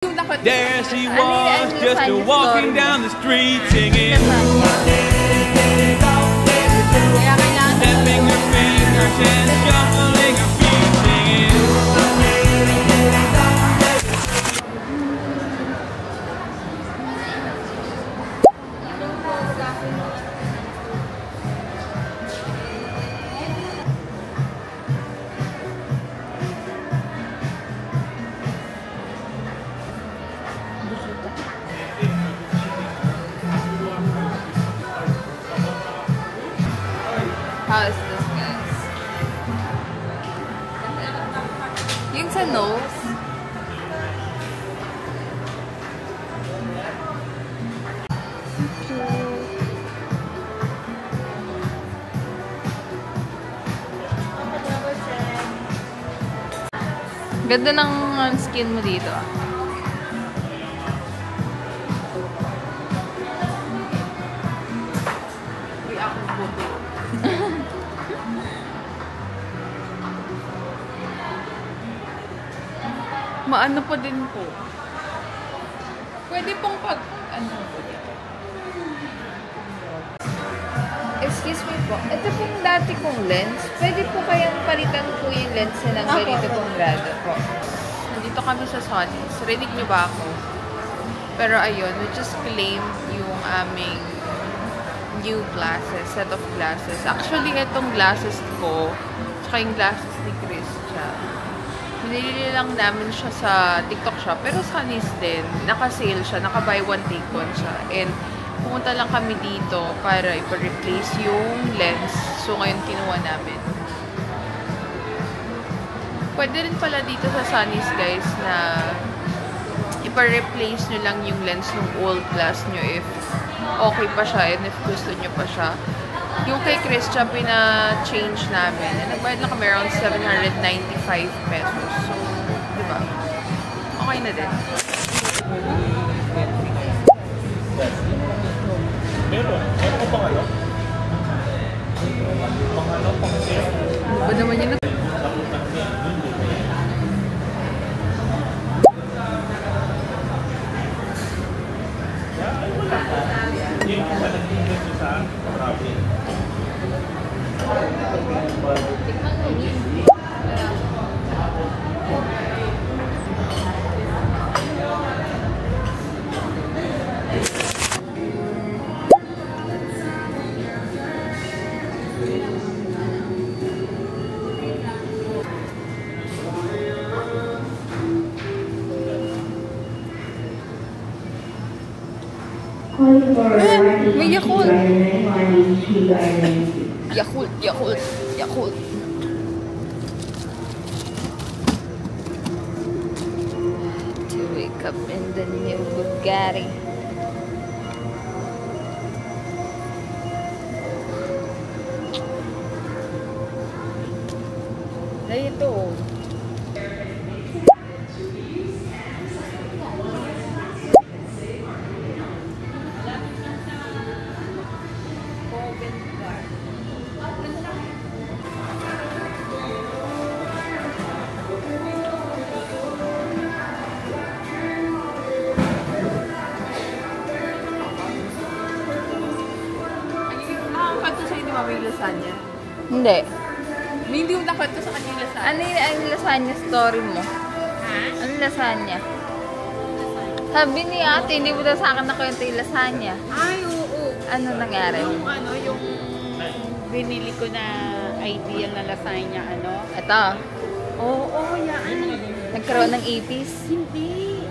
There she was, just walking down the street singing. Snapping her fingers and shuffling her feet singing. How is this, guys? Yung sa nose. Ganda ng skin mo dito. Maano pa din po. Pwede pong ano po dito. Excuse me po. Ito pong dati kong lens. Pwede po kayang palitan po yung lens ng ganito pong grado po. Nandito kami sa Sonny's. Rinig niyo ba ako? Pero ayun, we just claimed yung aming new glasses, set of glasses. Actually, itong glasses ko, tsaka yung glasses ni Christian. Binili lang namin siya sa TikTok shop, pero sa Sonny's din. Naka-sale siya, naka-buy one, take one siya. And pumunta lang kami dito para ipa-replace yung lens. So, ngayon kinuha namin. Pwede rin pala dito sa Sonny's, guys, na ipa-replace nyo lang yung lens ng old glass nyo if okay pa siya and if gusto nyo pa siya. Yung kay Christian, pina-change namin. Nagbayad lang kami around 795 pesos. So, diba? Okay na din. Meron pa pang ano? Pang-sale? Ba naman yun? Hindi ko pa nag-invest sa marami. May Yakult! Yakult, Yakult, Yakult. To wake up in the new Bugatti. Dito. May lasagna? Hindi. Hindi mo nakwento sa kanya lasagna. Ano yung lasagna story mo? Ha? Ano lasagna? Sabi ni ate, hindi mo daw sa akin nakwento yung lasagna. Ay, oo. Ano nangyari? Yung binili ko na ideal na lasagna, ano? Ito. Oo, yan. Nagkaroon ng ipis? Hindi.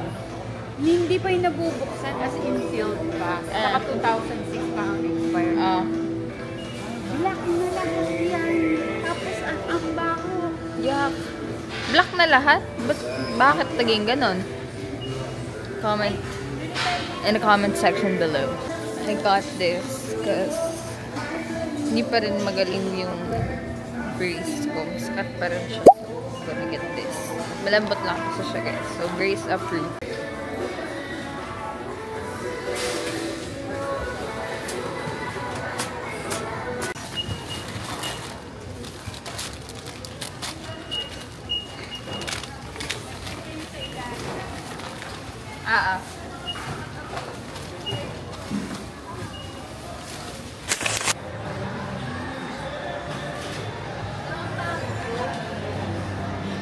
Hindi pa yung nabubuksan as in sealed pa. Saka 2006 pa ang expired. Black na lahat yan. Tapos ang baho. Yuck. Black na lahat? Bakit naging ganon? Comment in the comment section below. I got this because hindi pa rin magaling yung brace ko. Sikat pa rin siya. So, gonna get this. Malambot lang kasi siya, guys. So, brace approved.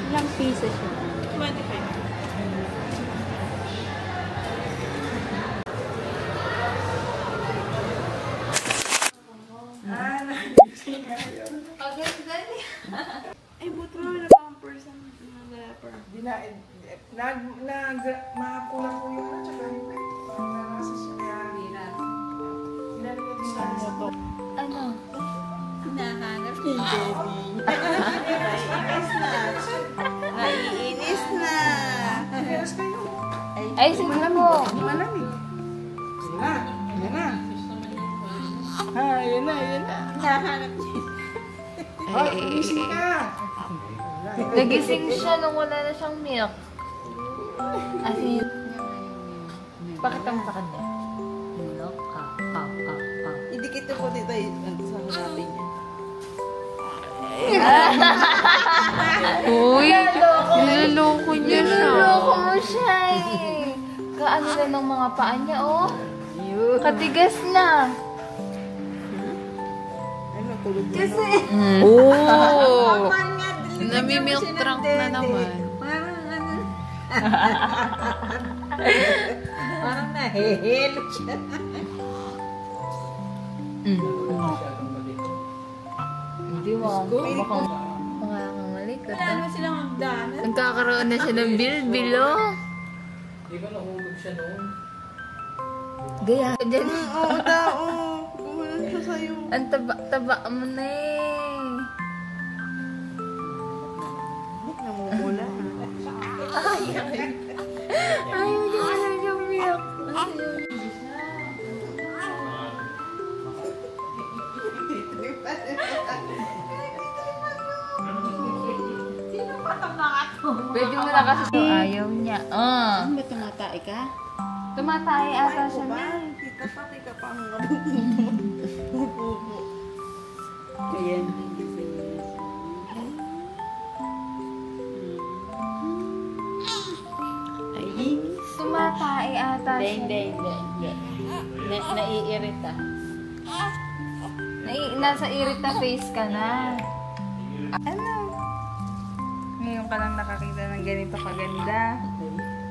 Ilang pieces siya? 25. Ay, buto mo na pampers ang diaper. Mahapula po yun at saka yung nasa siya. Ano? Hinahanap yung baby. Naiinis na. Naiinis na. Yes kayo. Ay, sige mo. Malamig. Yan na. Yan na. Yan na. Yan na. Hinahanap niya. Ay, gising ka. Nagising siya nung wala na siyang milk. As in, pakita mo sa kanya. Milk, Idikit ko dito sa hanapin niya. Uy, niloloko niya siya. Niloloko mo siya eh. Kaano na ng mga paa niya, oh. Katigas na. Ano, kulog na. Kasi, Oh! nami-milk trunk na naman. Parang ano. Parang nahihilo siya. Hindi mo. Mukhang malikot. Wala naman silang magdanan. Nagkakaroon na siya ng bilbil, oh. Hindi ko nahulog siya noon. Gaya. Diyan. Oo, tao. Kumulan siya sa'yo. Ang taba mo na eh. Namumula. Ayaw niya wala niyang milk. Pwede mo na kasi ayaw niya. Ano ba tumatay ka? Tumatay ata Ay, siya ba? na. Kita pati ka pang pupo. Ayan. Ay, Tumatay ata siya. hindi. Naiirita. Nasa irita face ka na. Ano? Ngayon ka lang nakakita ng ganito kaganda.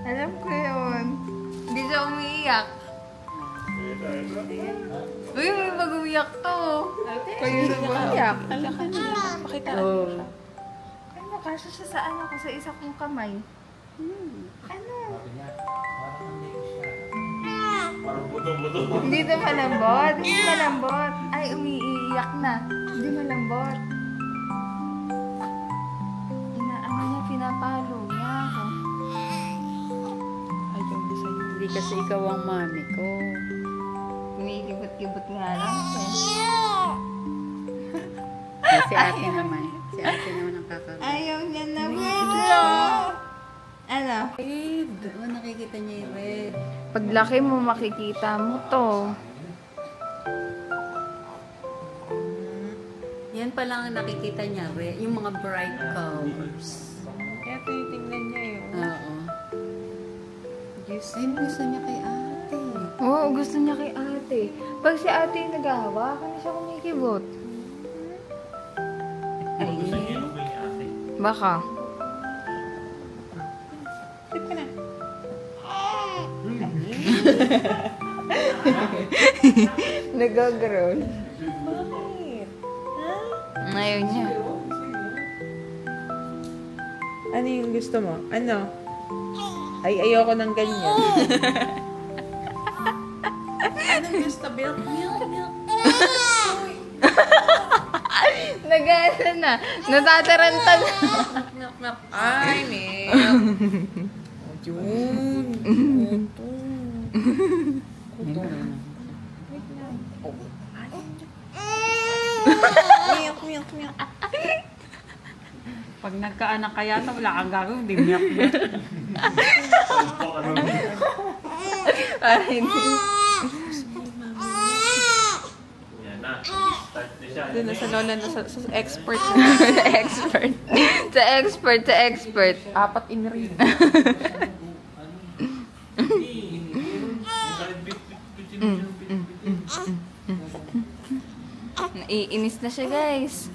Alam ko yun. Hindi siya umiiyak. Uy, may mag-umiyak to. Kayo na ba umiyak? Pakita. Oh. Ano, kasya siya sa ano ko, sa isa kong kamay. Ano? Parang buto-buto. Hindi ito malambot. Hindi malambot. Ay, umiiyak na. Hindi malambot. Inaano niya, pinapalo niya ako. Ayaw ko sa'yo. Hindi kasi ikaw ang mami ko. Umikibot-kibot nga lang siya. Si ate naman. Si ate naman ang kakagawa. Ayaw niya na red. Ano? Red. Oo, nakikita niya yung red. Paglaki mo, makikita mo to. Yan pa lang ang nakikita niya, red. Yung mga bright colors. Kaya tinitingnan niya yun. Oo. Ay, gusto niya kay ate. Oo, gusto niya kay ate. Pag si ate yung naghahawakan na siya kumikibot. Gusto niya yung may ate. Baka. Nag-growl. Ayaw niya. Ano yung gusto mo? Ano? Ay, ayoko ng ganyan. Anong gusto? Milk, milk, milk. Nag-ano na. Natataranta na. Milk, milk. Ay, milk. Yun. Milk, milk, milk. Pag nagkaanak kaya ito, wala kang gagawin, hindi milk, milk. Para hindi. Yan na. Start na siya. Doon na sa lola na sa expert Expert. Sa expert. Apat in read. Naiinis na siya, guys.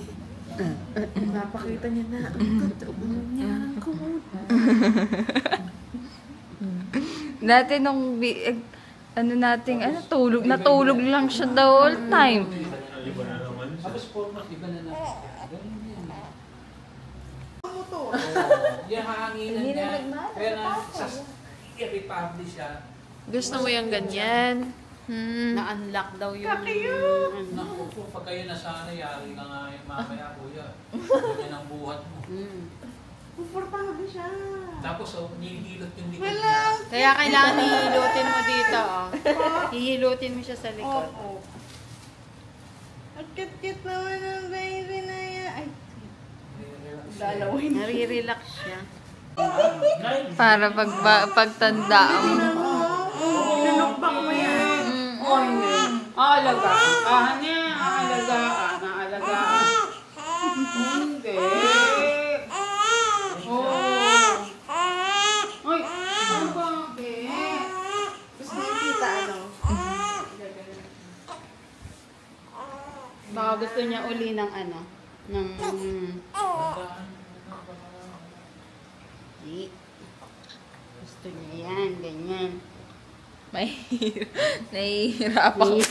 Napakita niya na ang totoo niya. Dati nung natulog lang siya the whole time. Tapos format, iba na na. Yung hanginan niya. Kaya na, i-republish siya. Gusto mo yung ganyan? Na-unlock daw yung... Naku po, pag kayo nasanay, yari ka nga yung mamaya, kuya. Ganyan ang buhat mo. Komportable siya. Tapos, nihilot yung likod niya. Kaya kailangan hihilutin mo dito, oh. Hihilutin mo siya sa likod. Oo. Ang cute-cute naman ng baby na yan. Ay, lalawin. Nare-relax siya. Para pagtanda mo. Inunokbak mo yan. Aalagaan niya. Aalagaan. Hindi. Ay, ano ba? Gusto niyo kita, ano? Baka gusto niya uli ng ano? Ng... Gusto niya yan, ganyan. Nahihirap ako.